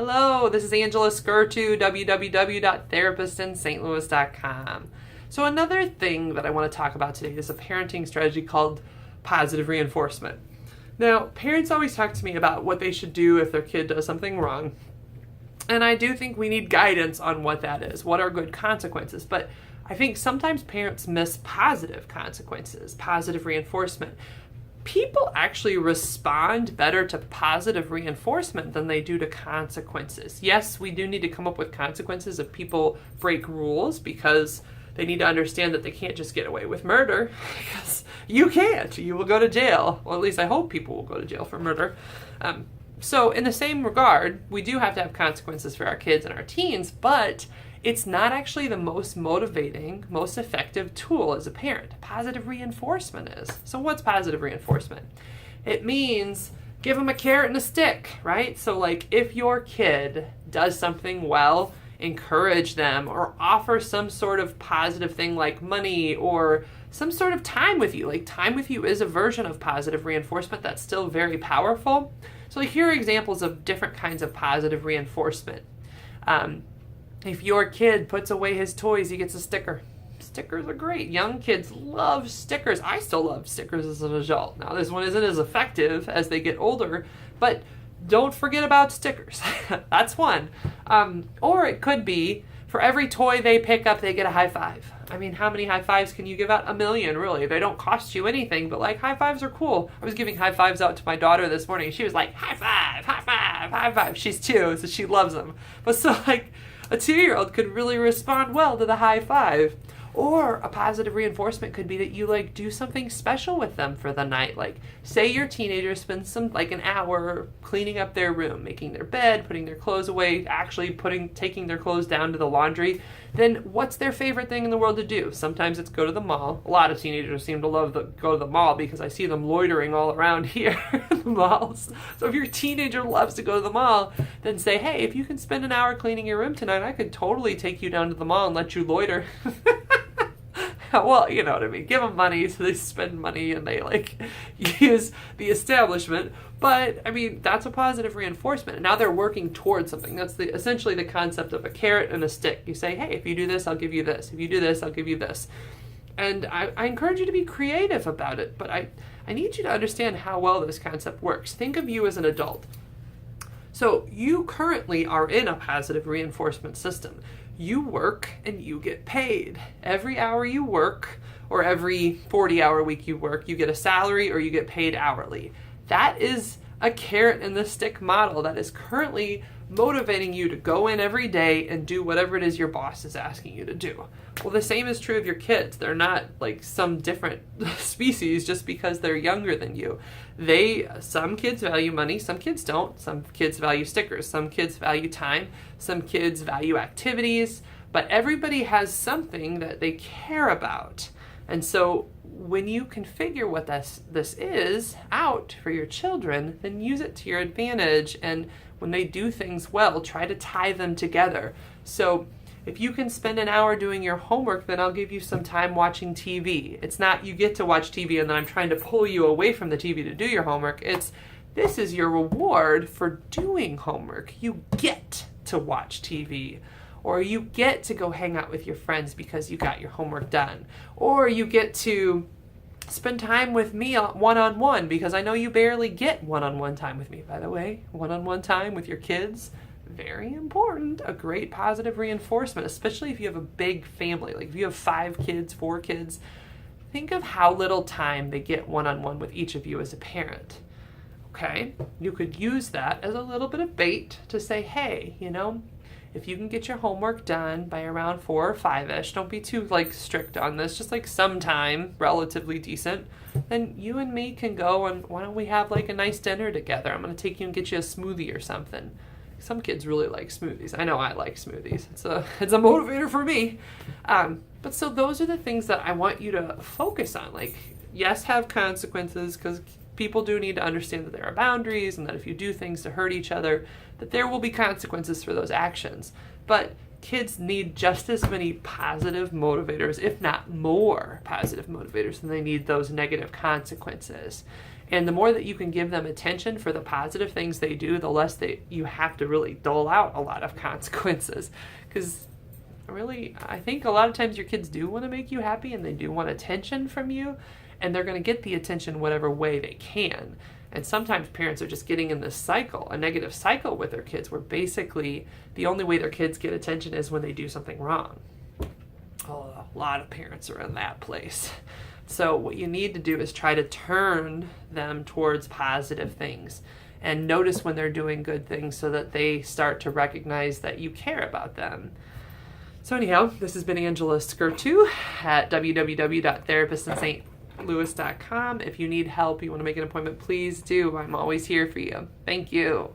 Hello, this is Angela Skurtu, www.therapistintlouis.com. So another thing that I want to talk about today is a parenting strategy called positive reinforcement. Now, parents always talk to me about what they should do if their kid does something wrong. And I do think we need guidance on what that is. What are good consequences? But I think sometimes parents miss positive consequences, positive reinforcement. People actually respond better to positive reinforcement than they do to consequences. Yes, we do need to come up with consequences if people break rules, because they need to understand that they can't just get away with murder, because you can't. You will go to jail. Well, at least I hope people will go to jail for murder. So in the same regard, we do have to have consequences for our kids and our teens, but it's not actually the most motivating, most effective tool as a parent. Positive reinforcement is. So what's positive reinforcement? It means give them a carrot and a stick, right? So like if your kid does something well, encourage them or offer some sort of positive thing like money or some sort of time with you. Like time with you is a version of positive reinforcement that's still very powerful. So here are examples of different kinds of positive reinforcement. If your kid puts away his toys, he gets a sticker. Stickers are great. Young kids love stickers. I still love stickers as an adult. Now, this one isn't as effective as they get older, but don't forget about stickers. That's one. Or it could be for every toy they pick up, they get a high five. I mean, how many high fives can you give out? 1,000,000, really. They don't cost you anything, but like high fives are cool. I was giving high fives out to my daughter this morning. She was like, high five, high five, high five. She's 2, so she loves them. But so like, a 2-year-old could really respond well to the high five. Or a positive reinforcement could be that you like do something special with them for the night. Like say your teenager spends an hour cleaning up their room, making their bed, putting their clothes away, actually taking their clothes down to the laundry. Then what's their favorite thing in the world to do? Sometimes it's go to the mall. A lot of teenagers seem to love go to the mall because I see them loitering all around here in the malls. So if your teenager loves to go to the mall, then say, hey, if you can spend an hour cleaning your room tonight, I could totally take you down to the mall and let you loiter. Well, you know what I mean. Give them money so they spend money and they use the establishment. But I mean, that's a positive reinforcement. And now they're working towards something. That's essentially the concept of a carrot and a stick. You say, hey, if you do this, I'll give you this. If you do this, I'll give you this. And I encourage you to be creative about it. But I need you to understand how well this concept works. Think of you as an adult. So you currently are in a positive reinforcement system. You work and you get paid. Every hour you work, or every 40-hour week you work, you get a salary or you get paid hourly. That is a carrot and the stick model that is currently motivating you to go in every day and do whatever it is your boss is asking you to do. Well, the same is true of your kids. They're not like some different species just because they're younger than you. Some kids value money, some kids don't. Some kids value stickers, some kids value time, some kids value activities, but everybody has something that they care about. And so when you configure what this is out for your children, then use it to your advantage. And when they do things well, try to tie them together. So if you can spend an hour doing your homework, then I'll give you some time watching TV. It's not you get to watch TV and then I'm trying to pull you away from the TV to do your homework. This is your reward for doing homework. You get to watch TV. Or you get to go hang out with your friends because you got your homework done. Or you get to spend time with me one-on-one because I know you barely get one-on-one time with me, by the way. One-on-one time with your kids, very important. A great positive reinforcement, especially if you have a big family. Like if you have 5 kids, 4 kids, think of how little time they get one-on-one with each of you as a parent. Okay? You could use that as a little bit of bait to say, hey, if you can get your homework done by around 4 or 5-ish, don't be too strict on this, just sometime relatively decent, then you and me can go and why don't we have a nice dinner together? I'm going to take you and get you a smoothie or something. Some kids really like smoothies. I know I like smoothies. It's a motivator for me. But so those are the things that I want you to focus on. Yes, have consequences because people do need to understand that there are boundaries and that if you do things to hurt each other, that there will be consequences for those actions. But kids need just as many positive motivators, if not more positive motivators, than they need those negative consequences. And the more that you can give them attention for the positive things they do, the less you have to really dole out a lot of consequences. Because really, I think a lot of times your kids do want to make you happy and they do want attention from you, and they're going to get the attention whatever way they can. And sometimes parents are just getting in this cycle, a negative cycle with their kids, where basically the only way their kids get attention is when they do something wrong. Oh, a lot of parents are in that place. So what you need to do is try to turn them towards positive things and notice when they're doing good things so that they start to recognize that you care about them. So anyhow, this has been Angela Skurtu at www.therapistintstlouis.com. If you need help, you want to make an appointment, please do. I'm always here for you. Thank you.